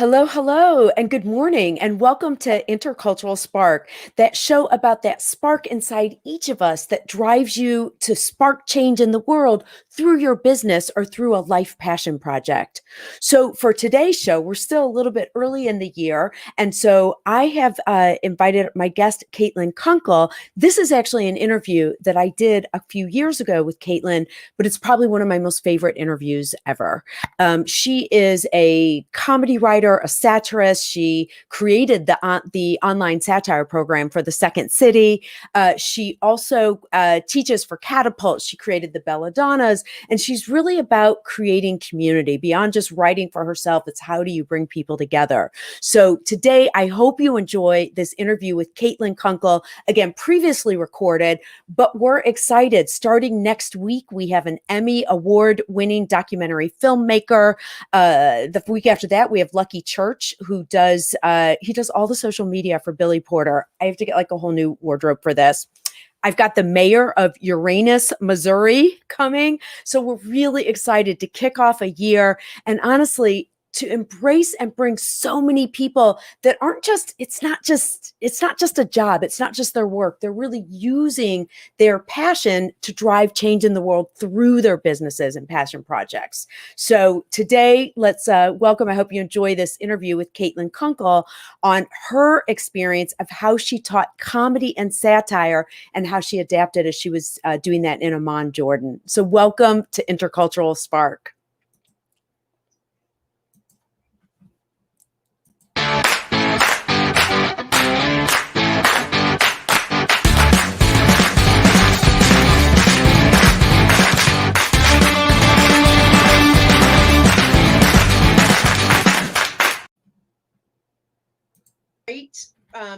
Hello, hello, and good morning, and welcome to Intercultural Spark, that show about that spark inside each of us that drives you to spark change in the world through your business or through a life passion project. So, for today's show, we're still a little bit early in the year, and so I have invited my guest, Caitlin Kunkel. This is actually an interview that I did a few years ago with Caitlin, but it's probably one of my most favorite interviews ever. She is a comedy writer, a satirist. She created the online satire program for the Second City. She also teaches for Catapult. She created the Belladonnas, and she's really about creating community beyond just writing for herself. It's how do you bring people together? So today, I hope you enjoy this interview with Caitlin Kunkel, again, previously recorded, but we're excited. Starting next week, we have an Emmy award-winning documentary filmmaker. The week after that, we have Lucky Church, who does he does all the social media for Billy Porter. I have to get like a whole new wardrobe for this. I've got the mayor of Uranus, Missouri coming. So we're really excited to kick off a year. And honestly, to embrace and bring so many people that aren't just, it's not just a job. It's not just their work. They're really using their passion to drive change in the world through their businesses and passion projects. So today, let's welcome, I hope you enjoy this interview with Caitlin Kunkel on her experience of how she taught comedy and satire and how she adapted as she was doing that in Amman, Jordan. So welcome to Intercultural Spark. Great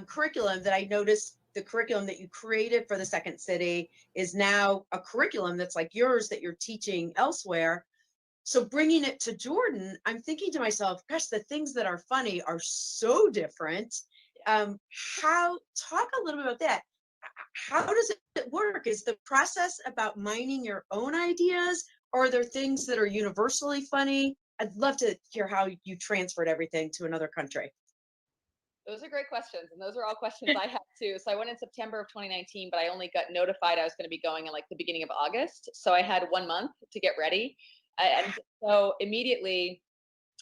curriculum that I noticed. The curriculum that you created for the Second City is now a curriculum that's like yours that you're teaching elsewhere. So bringing it to Jordan, I'm thinking to myself, gosh, the things that are funny are so different. How talk a little bit about that? How does it work? Is the process about mining your own ideas, or are there things that are universally funny? I'd love to hear how you transferred everything to another country. Those are great questions, and those are all questions I had too. So I went in September of 2019, but I only got notified I was going to be going in like the beginning of August. So I had 1 month to get ready, and so immediately,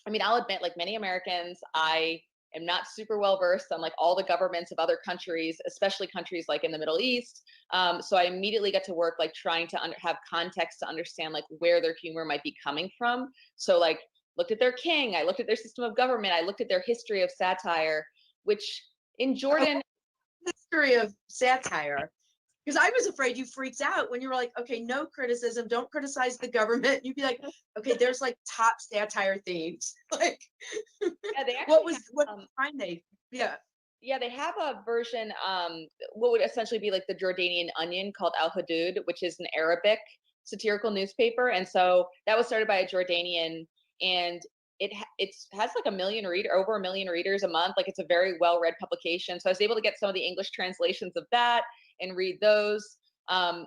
I mean, I'll admit, like many Americans, I am not super well versed on like all the governments of other countries, especially countries like in the Middle East. So I immediately got to work like trying to have context to understand like where their humor might be coming from. So like looked at their king, I looked at their system of government, I looked at their history of satire, which in Jordan, History of satire, because I was afraid you freaked out when you were like, okay, no criticism, don't criticize the government. You'd be like, okay, there's like top satire themes. Like, yeah, they what actually was have, what time they? Yeah. yeah, they have a version, what would essentially be like the Jordanian Onion called Al Hudud, which is an Arabic satirical newspaper. And so that was started by a Jordanian, and it has like over 1 million readers a month. Like it's a very well read publication. So I was able to get some of the English translations of that and read those,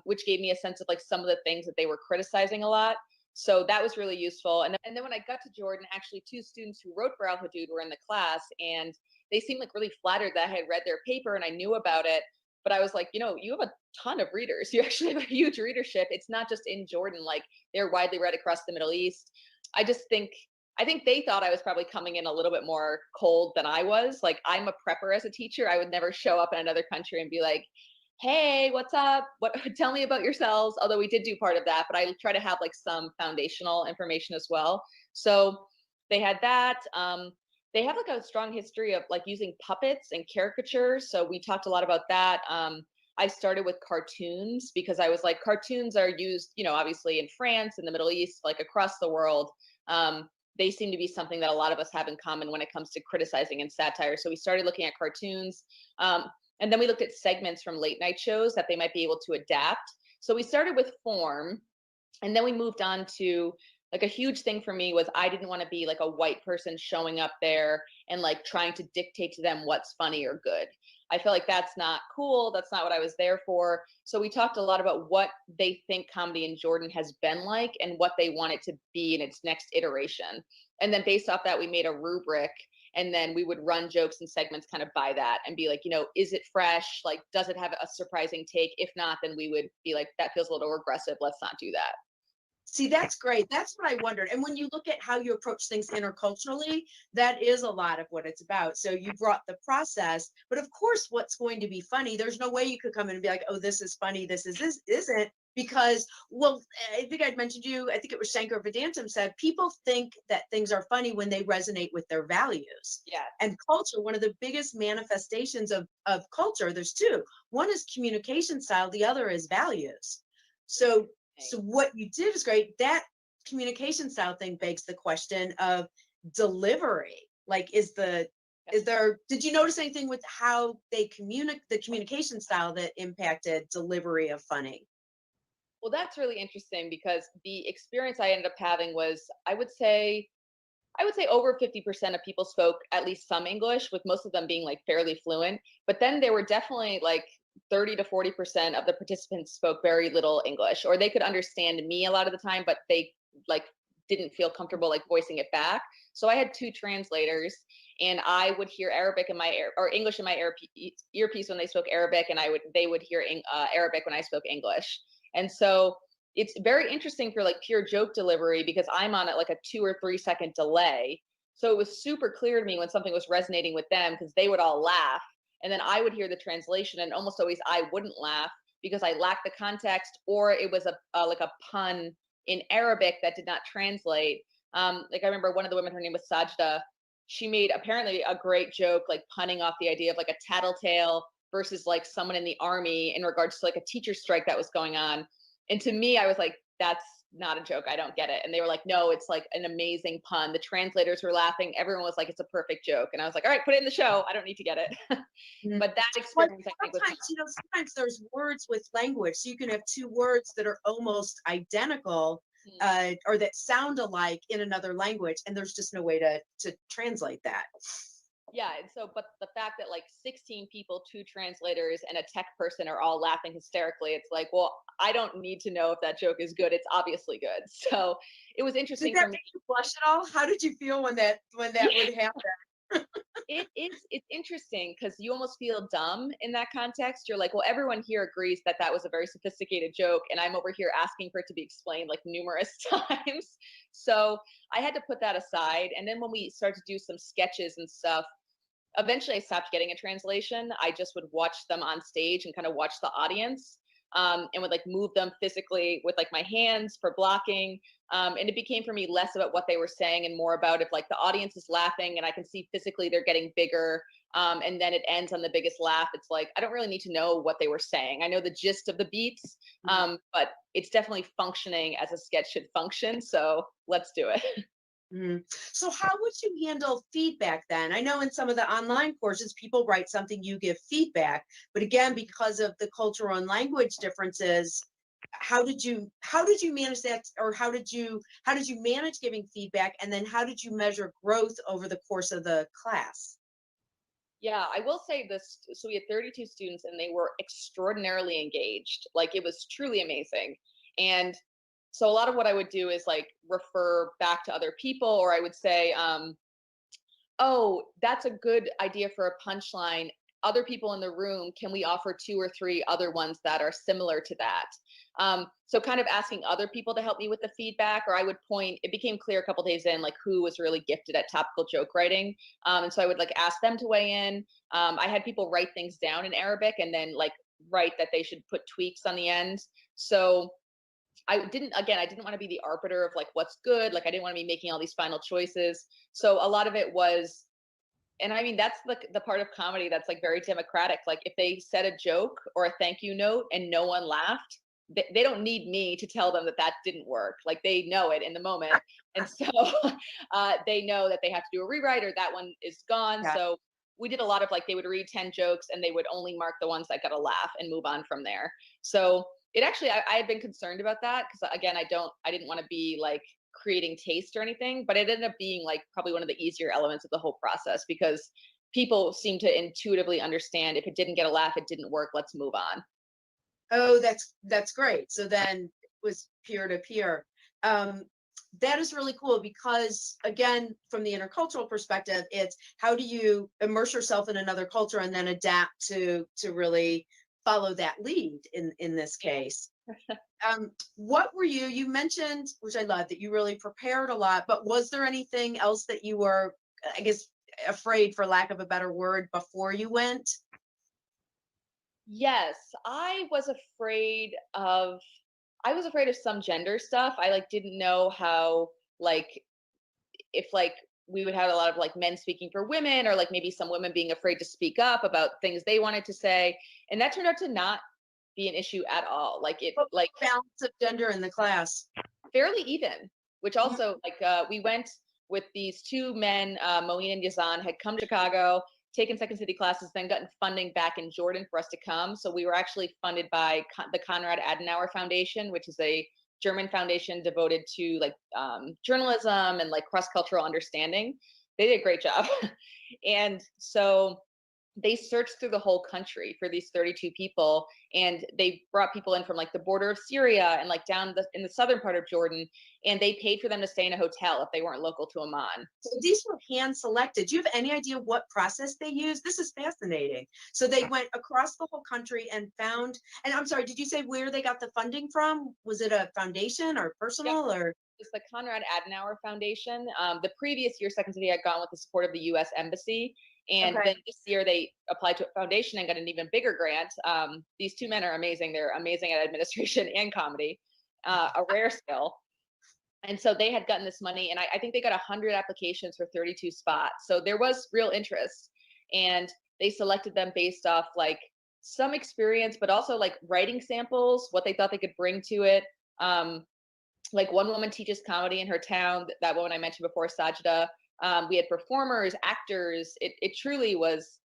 which gave me a sense of like some of the things that they were criticizing a lot. So that was really useful. And then when I got to Jordan, actually two students who wrote for Al Hudud were in the class, and they seemed like really flattered that I had read their paper and I knew about it. But I was like, you have a ton of readers. You actually have a huge readership. It's not just in Jordan, like they're widely read across the Middle East. I think they thought I was probably coming in a little bit more cold than I was. Like I'm a prepper as a teacher. I would never show up in another country and be like, hey, what's up? What tell me about yourselves? Although we did do part of that, but I try to have like some foundational information as well. So they had that. They have like a strong history of like using puppets and caricatures. So we talked a lot about that. I started with cartoons because I was like, cartoons are used, obviously in France, in the Middle East, like across the world. They seem to be something that a lot of us have in common when it comes to criticizing and satire. So we started looking at cartoons. And then we looked at segments from late night shows that they might be able to adapt. So we started with form, and then we moved on to like a huge thing for me was I didn't want to be like a white person showing up there and like trying to dictate to them what's funny or good. I feel like that's not cool. That's not what I was there for. So we talked a lot about what they think comedy in Jordan has been like and what they want it to be in its next iteration. And then based off that, we made a rubric. And then we would run jokes and segments kind of by that and be like, is it fresh? Like, does it have a surprising take? If not, then we would be like, that feels a little aggressive. Let's not do that. See, that's great. That's what I wondered. And when you look at how you approach things interculturally, that is a lot of what it's about. So you brought the process, but of course, what's going to be funny, there's no way you could come in and be like, oh, this is funny, this isn't, because, well, I think I'd mentioned you, I think it was Shankar Vedantam said, people think that things are funny when they resonate with their values. Yeah. And culture, one of the biggest manifestations of culture, there's two. One is communication style, the other is values. So what you did is great. That communication style thing begs the question of delivery. Like, did you notice anything with how they the communication style that impacted delivery of funny? Well, that's really interesting because the experience I ended up having was, I would say over 50% of people spoke at least some English, with most of them being like fairly fluent. But then there were definitely like 30 to 40% of the participants spoke very little English, or they could understand me a lot of the time, but they like didn't feel comfortable like voicing it back. So I had two translators, and I would hear Arabic in my or English in my earpiece when they spoke Arabic, and they would hear Arabic when I spoke English. And so it's very interesting for like pure joke delivery because I'm on like a 2 or 3 second delay. So it was super clear to me when something was resonating with them because they would all laugh. And then I would hear the translation, and almost always I wouldn't laugh because I lacked the context, or it was like a pun in Arabic that did not translate. Like I remember one of the women, her name was Sajda. She made apparently a great joke, like punning off the idea of like a tattletale versus like someone in the army in regards to like a teacher strike that was going on. And to me, I was like, that's not a joke. I don't get it. And they were like, no, it's like an amazing pun. The translators were laughing. Everyone was like, it's a perfect joke. And I was like, all right, put it in the show. I don't need to get it. But that Well, experience, I think, was sometimes there's words with language. So you can have two words that are almost identical, or that sound alike in another language, and there's just no way to translate that. yeah. And so, but the fact that like 16 people, two translators, and a tech person are all laughing hysterically, it's like, well, I don't need to know if that joke is good. It's obviously good. So it was interesting Did that for me. make you blush at all? How did you feel when that would happen? It's interesting because you almost feel dumb in that context. You're like, well, everyone here agrees that that was a very sophisticated joke, and I'm over here asking for it to be explained like numerous times. So I had to put that aside. And then when we started to do some sketches and stuff, eventually I stopped getting a translation. I just would watch them on stage and kind of watch the audience, and would like move them physically with like my hands for blocking. And it became for me less about what they were saying and more about if like the audience is laughing and I can see physically they're getting bigger. And then it ends on the biggest laugh. It's like, I don't really need to know what they were saying. I know the gist of the beats, but it's definitely functioning as a sketch should function. So let's do it. So how would you handle feedback then? I know in some of the online courses, people write something, you give feedback, but again, because of the cultural and language differences, how did you manage that, or how did you manage giving feedback, and then how did you measure growth over the course of the class? Yeah, I will say this. So we had 32 students and they were extraordinarily engaged. Like it was truly amazing. And so a lot of what I would do is like refer back to other people, or I would say, oh, that's a good idea for a punchline. Other people in the room, can we offer two or three other ones that are similar to that? So kind of asking other people to help me with the feedback, or I would point, it became clear a couple days in, like who was really gifted at topical joke writing. And so I would like ask them to weigh in. I had people write things down in Arabic and then like write that they should put tweaks on the end. So I didn't want to be the arbiter of like what's good. Like I didn't want to be making all these final choices. So a lot of it was, and I mean, that's the part of comedy that's like very democratic. Like if they said a joke or a thank you note and no one laughed, they don't need me to tell them that that didn't work. Like they know it in the moment. And so they know that they have to do a rewrite or that one is gone. Yeah. So we did a lot of like, they would read 10 jokes and they would only mark the ones that got a laugh and move on from there. So it actually, I had been concerned about that because again, I didn't want to be like creating taste or anything, but it ended up being like probably one of the easier elements of the whole process because people seem to intuitively understand if it didn't get a laugh, it didn't work, let's move on. Oh, that's great. So then it was peer to peer. that is really cool because, again, from the intercultural perspective, it's how do you immerse yourself in another culture and then adapt to really follow that lead in this case. What were you mentioned, which I love, that you really prepared a lot, but was there anything else that you were, I guess, afraid, for lack of a better word, before you went? Yes, I was afraid of some gender stuff. I like didn't know how, like, if like we would have a lot of like men speaking for women, or like maybe some women being afraid to speak up about things they wanted to say. And that turned out to not be an issue at all. Like it What like balance of gender in the class? fairly even, which Mhm. also like we went with these two men, Moeen and Yazan, had come to Chicago, taken Second City classes, then gotten funding back in Jordan for us to come. So we were actually funded by the Konrad Adenauer Foundation, which is a German foundation devoted to like journalism and like cross-cultural understanding. They did a great job. And so they searched through the whole country for these 32 people, and they brought people in from like the border of Syria and like down in the southern part of Jordan, and they paid for them to stay in a hotel if they weren't local to Amman. So these were hand selected. Do you have any idea what process they used? This is fascinating. So they went across the whole country and found, and I'm sorry, did you say where they got the funding from? Was it a foundation or Yep. personal or? It's the Konrad Adenauer Foundation. The previous year, Second City had gone with the support of the U.S. Embassy, and Okay. then this year they applied to a foundation and got an even bigger grant. These two men are amazing. They're amazing at administration and comedy, a rare skill. And so they had gotten this money, and I think they got 100 applications for 32 spots. So there was real interest, and they selected them based off like some experience, but also like writing samples, what they thought they could bring to it. Um, like one woman teaches comedy in her town. That woman I mentioned before, Sajida. We had performers, actors. It truly was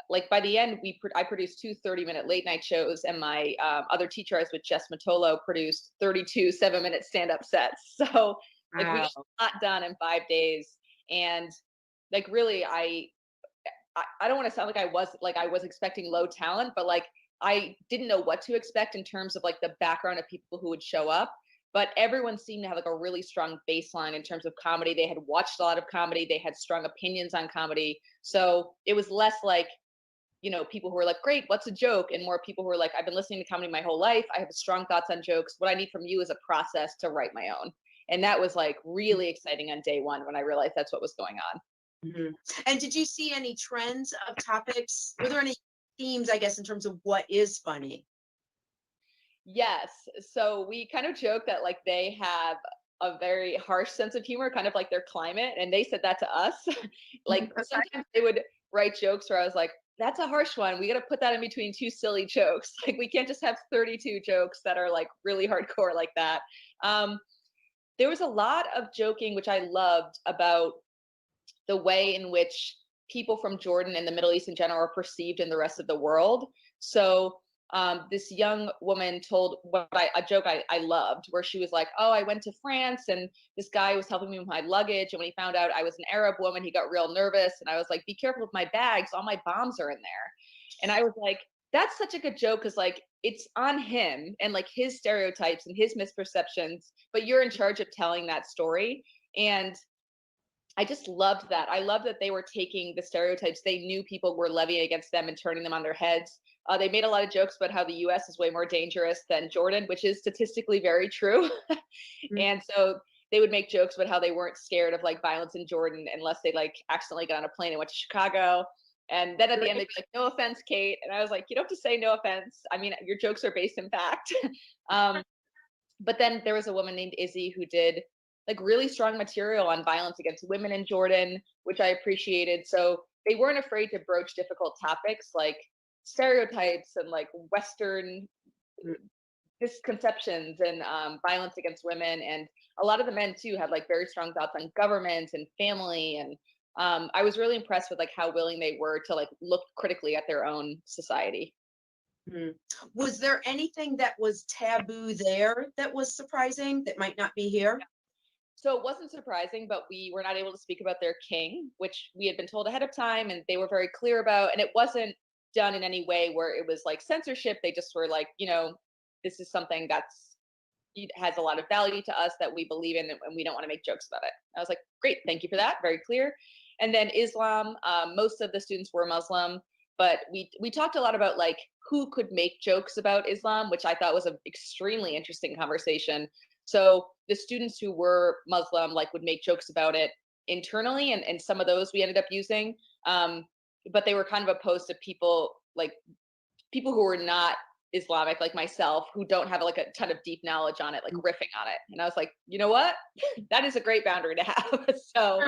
like by the end, I produced two 30-minute late night shows, and my other teacher I was with, Jess Matolo, produced 32 7-minute stand-up sets. So like we got Wow. a lot done in 5 days, and like really, I don't want to sound like I was expecting low talent, but like I didn't know what to expect in terms of like the background of people who would show up. But everyone seemed to have like a really strong baseline in terms of comedy. They had watched a lot of comedy. They had strong opinions on comedy. So it was less like, people who were like, great, what's a joke? And more people who were like, I've been listening to comedy my whole life. I have strong thoughts on jokes. What I need from you is a process to write my own. And that was like really exciting on day one when I realized that's what was going on. Mhm. And did you see any trends of topics? Were there any themes, I guess, in terms of what is funny? Yes. So we kind of joke that like they have a very harsh sense of humor, kind of like their climate. And they said that to us. Like Okay. sometimes they would write jokes where I was like, that's a harsh one. We got to put that in between two silly jokes. Like we can't just have 32 jokes that are like really hardcore like that. Um, there was a lot of joking, which I loved, about the way in which people from Jordan and the Middle East in general are perceived in the rest of the world. So this young woman told a joke I loved, where she was like, "Oh, I went to France and this guy was helping me with my luggage, and when he found out I was an Arab woman, he got real nervous, and I was like, be careful with my bags, all my bombs are in there." And I was like, that's such a good joke because like it's on him and like his stereotypes and his misperceptions, but you're in charge of telling that story. And I just loved that. I love that they were taking the stereotypes they knew people were levying against them and turning them on their heads. They made a lot of jokes about how the US is way more dangerous than Jordan, which is statistically very true. Mm. And so they would make jokes about how they weren't scared of like violence in Jordan unless they like accidentally got on a plane and went to Chicago. And then at the end, they'd be like, no offense, Kate. And I was like, you don't have to say no offense. I mean, your jokes are based in fact. um, but then there was a woman named Izzy who did like really strong material on violence against women in Jordan, which I appreciated. So they weren't afraid to broach difficult topics like stereotypes and like Western misconceptions and violence against women. And a lot of the men too had like very strong thoughts on government and family. And I was really impressed with like how willing they were to like look critically at their own society. Mhm. Was there anything that was taboo there that was surprising that might not be here? So it wasn't surprising, but we were not able to speak about their king, which we had been told ahead of time and they were very clear about. And it wasn't done in any way where it was like censorship. They just were like, this is something that's it has a lot of value to us that we believe in, and we don't want to make jokes about it. I was like, great, thank you for that, very clear. And then Islam, most of the students were Muslim, but we talked a lot about like who could make jokes about Islam, which I thought was an extremely interesting conversation. So the students who were Muslim like would make jokes about it internally, and some of those we ended up using. Um, but they were kind of opposed to people who were not Islamic, like myself, who don't have like a ton of deep knowledge on it, like riffing on it. And I was like, you know what? That is a great boundary to have. So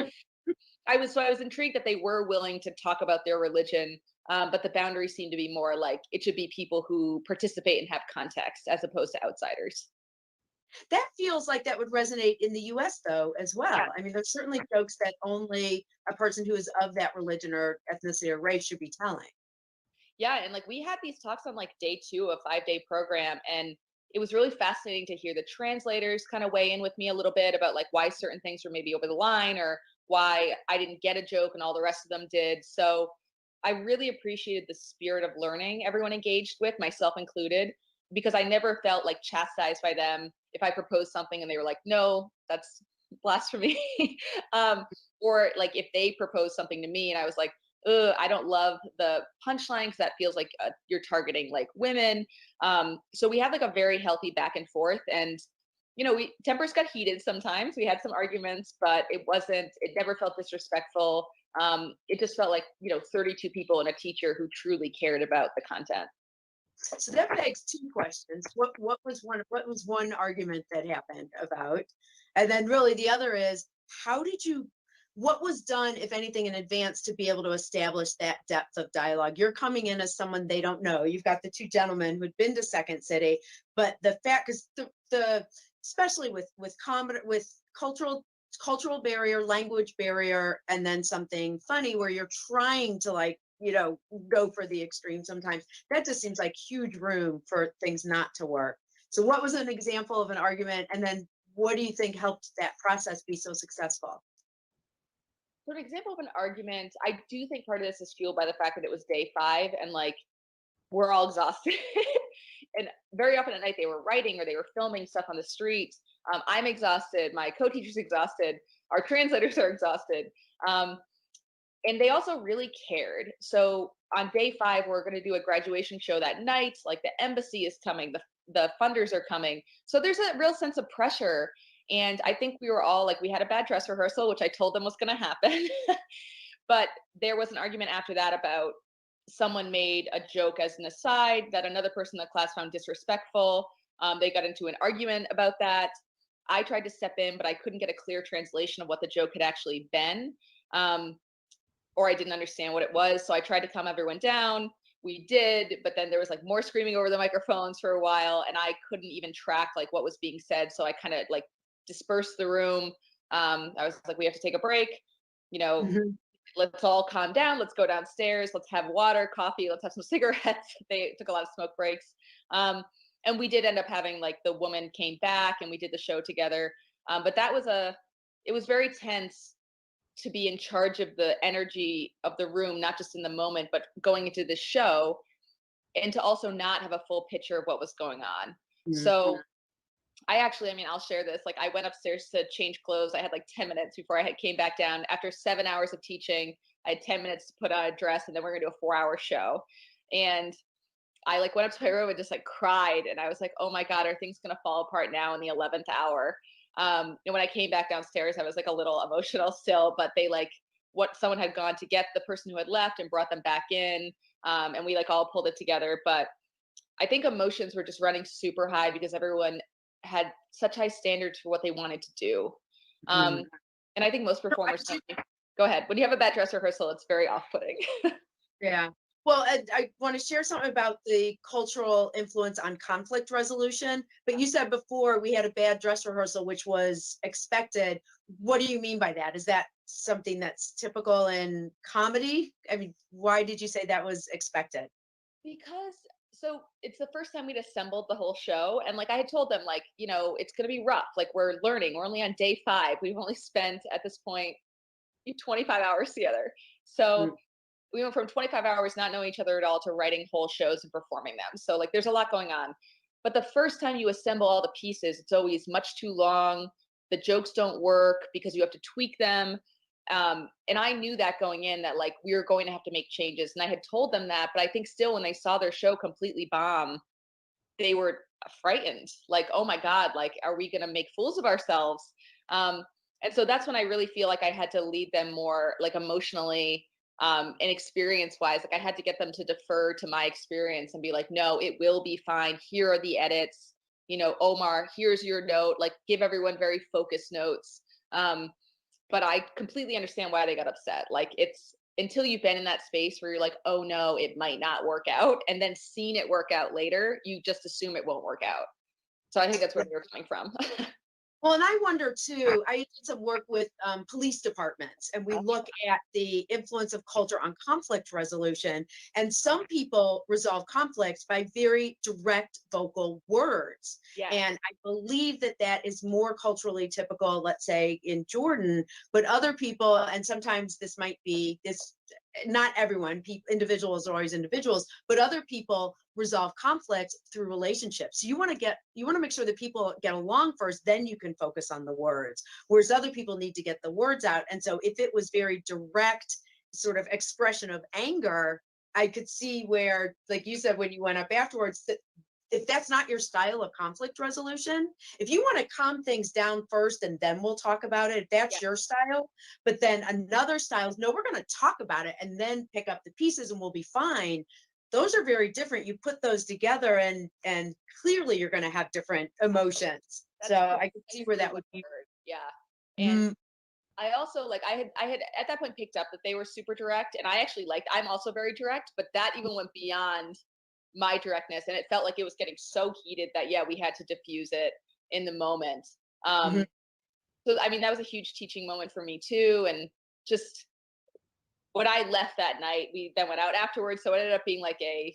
I was intrigued that they were willing to talk about their religion, but the boundary seemed to be more like it should be people who participate and have context as opposed to outsiders. That feels like that would resonate in the US though as well. Yeah. I mean, there's certainly jokes that only a person who is of that religion or ethnicity or race should be telling. Yeah, and like we had these talks on like day 2 of 5-day program, and it was really fascinating to hear the translators kind of weigh in with me a little bit about like why certain things were maybe over the line, or why I didn't get a joke and all the rest of them did. So I really appreciated the spirit of learning everyone engaged with, myself included, because I never felt like chastised by them if I proposed something and they were like, no, that's blasphemy. um, or like if they proposed something to me and I was like, ugh, I don't love the punchline because that feels like you're targeting like women. So we had like a very healthy back and forth, and we tempers got heated sometimes. We had some arguments, but it never felt disrespectful. It just felt like 32 people and a teacher who truly cared about the content. So that begs two questions. What was one argument that happened about? And then really the other is how did you what was done, if anything, in advance to be able to establish that depth of dialogue? You're coming in as someone they don't know. You've got the two gentlemen who'd been to Second City, but the fact is the especially with comedy, with cultural barrier, language barrier, and then something funny where you're trying to like go for the extreme sometimes. That just seems like huge room for things not to work. So what was an example of an argument, and then what do you think helped that process be so successful? For an example of an argument, I do think part of this is fueled by the fact that it was day 5 and like we're all exhausted. And very often at night they were writing or they were filming stuff on the street. I'm exhausted. My co-teacher's exhausted. Our translators are exhausted. Um, and they also really cared. So on day 5, we're going to do a graduation show that night. Like the embassy is coming, the funders are coming. So there's a real sense of pressure. And I think we were all like, we had a bad dress rehearsal, which I told them was going to happen. But there was an argument after that about someone made a joke as an aside that another person in the class found disrespectful. They got into an argument about that. I tried to step in, but I couldn't get a clear translation of what the joke had actually been. Um, or I didn't understand what it was. So I tried to calm everyone down. We did, but then there was like more screaming over the microphones for a while, and I couldn't even track like what was being said. So I kind of like dispersed the room. I was like, we have to take a break. You know, Mhm. let's all calm down. Let's go downstairs. Let's have water, coffee. Let's have some cigarettes. They took a lot of smoke breaks. And we did end up having like the woman came back and we did the show together. But it was very tense to be in charge of the energy of the room, not just in the moment, but going into the show, and to also not have a full picture of what was going on. Mhm. So I mean, I'll share this. Like, I went upstairs to change clothes. I had like 10 minutes before came back down. After 7 hours of teaching, I had 10 minutes to put on a dress, and then we're gonna do a 4-hour show. And I like went up to my room and just like cried, and I was like, "Oh my god, are things gonna fall apart now in the 11th hour?" And when I came back downstairs, I was like a little emotional still, but they like what someone had gone to get the person who had left and brought them back in, and we like all pulled it together. But I think emotions were just running super high because everyone had such high standards for what they wanted to do. Mhm. Um, and I think most So I performers do go ahead. When you have a bad dress rehearsal, it's very off-putting. Yeah. Well, I want to share something about the cultural influence on conflict resolution. But you said before we had a bad dress rehearsal, which was expected. What do you mean by that? Is that something that's typical in comedy? I mean, why did you say that was expected? Because so it's the first time we'd assembled the whole show, and like I had told them, like, it's gonna be rough. Like we're learning. We're only on day 5. We've only spent at this point 25 hours together. Mm. So we went from 25 hours not knowing each other at all to writing whole shows and performing them. So like there's a lot going on. But the first time you assemble all the pieces, it's always much too long. The jokes don't work because you have to tweak them. And I knew that going in, that like we were going to have to make changes. And I had told them that, but I think still when they saw their show completely bomb, they were frightened. Like, oh my God, like, are we going to make fools of ourselves? Um, and so that's when I really feel like I had to lead them more like emotionally, and experience wise. Like I had to get them to defer to my experience and be like, no, it will be fine. Here are the edits. You know, Omar, here's your note. Like, give everyone very focused notes. But I completely understand why they got upset. Like, it's until you've been in that space where you're like, oh no, it might not work out, and then seen it work out later, you just assume it won't work out. So I think that's where they were coming from. Well, and I wonder too, I did some work with police departments, and we look at the influence of culture on conflict resolution. And some people resolve conflicts by very direct vocal words. Yeah. And I believe that that is more culturally typical, let's say in Jordan, but other people, and sometimes this might be this, not everyone, individuals are always individuals, but other people resolve conflicts through relationships. So you want to make sure that people get along first, then you can focus on the words, whereas other people need to get the words out. And so if it was very direct sort of expression of anger, I could see where, like you said, when you went up afterwards, that if that's not your style of conflict resolution, if you want to calm things down first and then we'll talk about it, if that's your style, but then another style is, no, we're going to talk about it and then pick up the pieces and we'll be fine. Those are very different. You put those together and clearly you're going to have different emotions. That's so I could see where that would be. Yeah. And I also like, I had at that point picked up that they were super direct, and I actually liked, I'm also very direct, but that even went beyond my directness, and it felt like it was getting so heated that we had to diffuse it in the moment. So I mean, that was a huge teaching moment for me too. And just when I left that night, we then went out afterwards, so it ended up being like a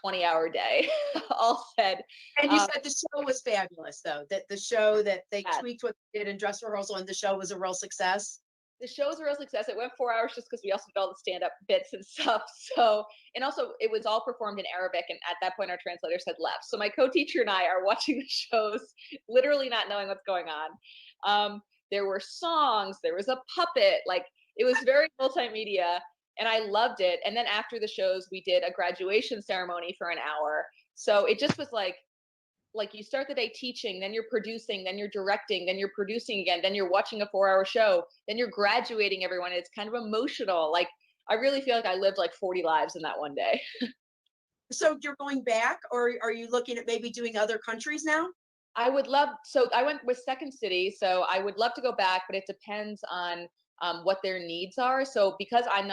20-hour day. All said. And you said the show was fabulous, though, that the show that they tweaked what they did in dress rehearsal, and the show was a real success. The show was a real success. It went 4 hours just because we also did all the stand-up bits and stuff. So, and also it was all performed in Arabic, and at that point our translators had left. So my co-teacher and I are watching the shows, literally not knowing what's going on. There were songs, there was a puppet, like it was very multimedia, and I loved it. And then after the shows, we did a graduation ceremony for an hour. So it just was like you start the day teaching, then you're producing, then you're directing, then you're producing again, then you're watching a 4-hour show, then you're graduating everyone. It's kind of emotional. Like I really feel like I lived like 40 lives in that one day. So you're going back, or are you looking at maybe doing other countries now? I would love, so I went with Second City, so I would love to go back, but it depends on what their needs are. So because I'm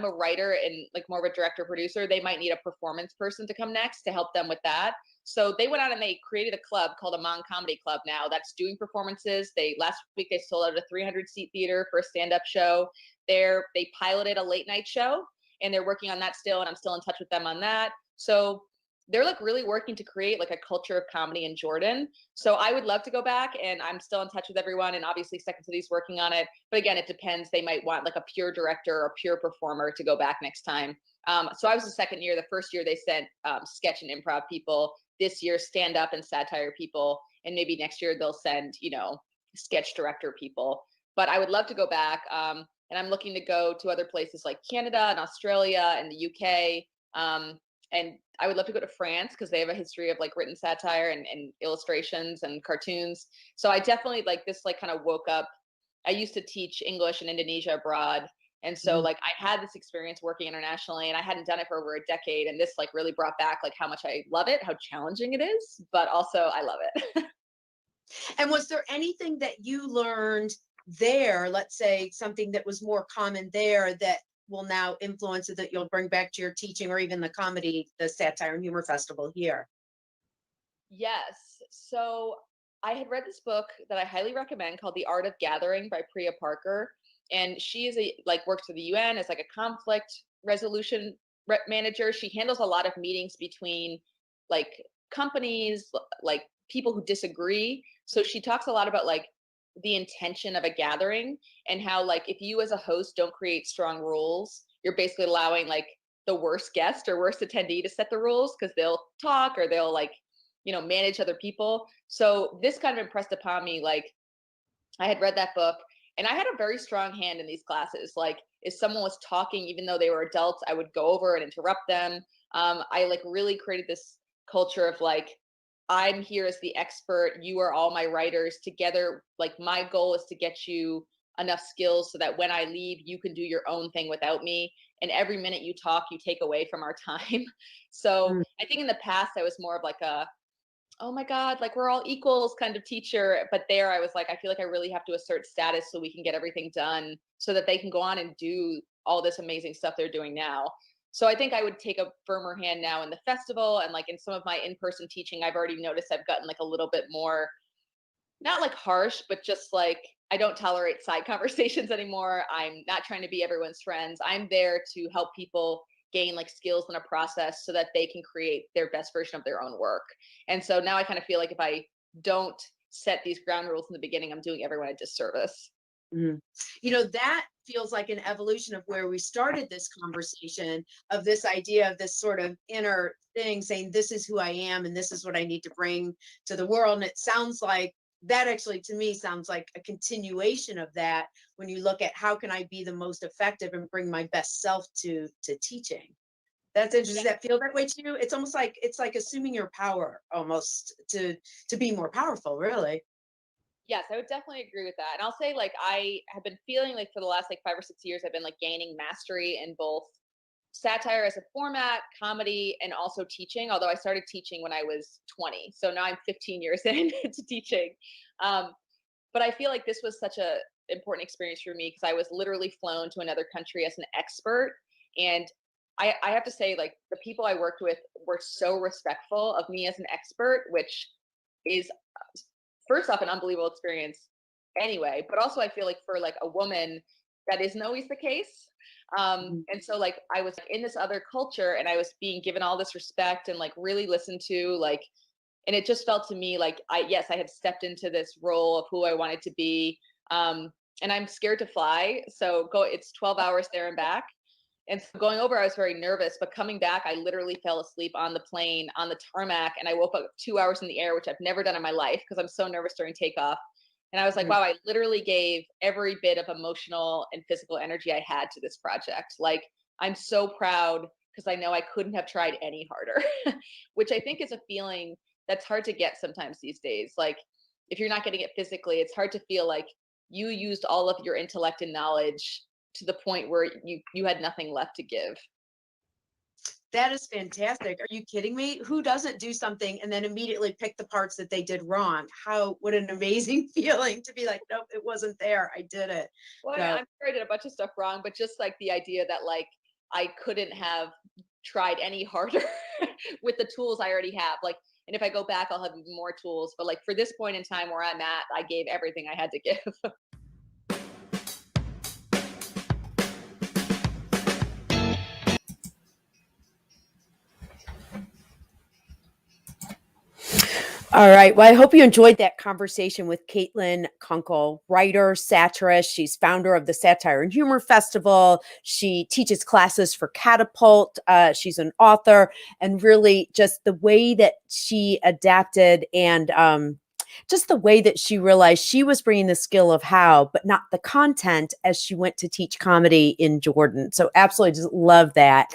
a writer and like more of a director producer, they might need a performance person to come next to help them with that. So they went out and they created a club called Amman Comedy Club now that's doing performances. Last week they sold out a 300-seat theater for a stand-up show. They piloted a late night show, and they're working on that still, and I'm still in touch with them on that. So they're like really working to create like a culture of comedy in Jordan. So I would love to go back, and I'm still in touch with everyone. And obviously Second City's working on it. But again, it depends. They might want like a pure director or a pure performer to go back next time. So I was the second year. The first year they sent sketch and improv people. This year, stand up and satire people. And maybe next year they'll send, sketch director people. But I would love to go back. And I'm looking to go to other places like Canada and Australia and the UK. And I would love to go to France because they have a history of like written satire and illustrations and cartoons. So I definitely like this, like kind of woke up. I used to teach English in Indonesia abroad. And so like I had this experience working internationally, and I hadn't done it for over a decade. And this like really brought back like how much I love it, how challenging it is, but also I love it. And was there anything that you learned there, let's say something that was more common there, that will now influence it, that you'll bring back to your teaching, or even the comedy, the Satire and Humor Festival here? Yes. So I had read this book that I highly recommend called The Art of Gathering by Priya Parker. And she is works for the UN as like a conflict resolution manager. She handles a lot of meetings between like companies, like people who disagree. So she talks a lot about like the intention of a gathering, and how like if you as a host don't create strong rules, you're basically allowing like the worst guest or worst attendee to set the rules, because they'll talk or they'll like, manage other people. So this kind of impressed upon me, like I had read that book and I had a very strong hand in these classes. Like if someone was talking, even though they were adults, I would go over and interrupt them. I like really created this culture of like, I'm here as the expert. You are all my writers together. Like my goal is to get you enough skills so that when I leave, you can do your own thing without me. And every minute you talk, you take away from our time. So Mm. I think in the past, I was more of like oh my God, like we're all equals kind of teacher. But there I was like, I feel like I really have to assert status so we can get everything done so that they can go on and do all this amazing stuff they're doing now. So I think I would take a firmer hand now in the festival, and like in some of my in-person teaching, I've already noticed I've gotten like a little bit more, not like harsh, but just like I don't tolerate side conversations anymore. I'm not trying to be everyone's friends. I'm there to help people gain like skills in a process so that they can create their best version of their own work. And so now I kind of feel like if I don't set these ground rules in the beginning, I'm doing everyone a disservice. Mhm. That feels like an evolution of where we started this conversation, of this idea of this sort of inner thing saying, this is who I am and this is what I need to bring to the world. And it sounds like that actually, to me, sounds like a continuation of that when you look at how can I be the most effective and bring my best self to teaching. That's interesting. Does that feel that way to you? It's almost like it's like assuming your power almost to be more powerful, really. Yes, I would definitely agree with that. And I'll say like I have been feeling like for the last like 5 or 6 years, I've been like gaining mastery in both satire as a format, comedy, and also teaching. Although I started teaching when I was 20. So now I'm 15 years into teaching. Um, but I feel like this was such a important experience for me because I was literally flown to another country as an expert. And I have to say, like the people I worked with were so respectful of me as an expert, which is first off an unbelievable experience anyway, but also I feel like for like a woman that isn't always the case. Mhm. And so like I was in this other culture and I was being given all this respect and like really listened to, like, and it just felt to me like I had stepped into this role of who I wanted to be. And I'm scared to fly, so it's 12 hours there and back. And so going over, I was very nervous, but coming back, I literally fell asleep on the plane, on the tarmac, and I woke up 2 hours in the air, which I've never done in my life because I'm so nervous during takeoff. And I was like, Mhm. wow, I literally gave every bit of emotional and physical energy I had to this project. Like, I'm so proud because I know I couldn't have tried any harder, which I think is a feeling that's hard to get sometimes these days. Like, if you're not getting it physically, it's hard to feel like you used all of your intellect and knowledge to the point where you had nothing left to give. That is fantastic. Are you kidding me? Who doesn't do something and then immediately pick the parts that they did wrong? What an amazing feeling to be like, nope, it wasn't there. I did it. Well, So I'm sure I did a bunch of stuff wrong, but just like the idea that like I couldn't have tried any harder with the tools I already have. Like, and if I go back, I'll have even more tools. But like for this point in time where I'm at, I gave everything I had to give. All right. Well, I hope you enjoyed that conversation with Caitlin Kunkel, writer, satirist. She's founder of the Satire and Humor Festival. She teaches classes for Catapult. She's an author, and really just the way that she adapted and just the way that she realized she was bringing the skill of how, but not the content, as she went to teach comedy in Jordan. So absolutely just love that.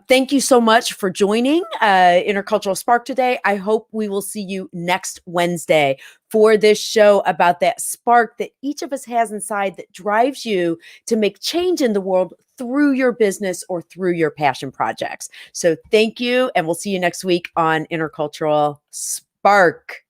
Thank you so much for joining Intercultural Spark today. I hope we will see you next Wednesday for this show about that spark that each of us has inside that drives you to make change in the world through your business or through your passion projects. So thank you, and we'll see you next week on Intercultural Spark.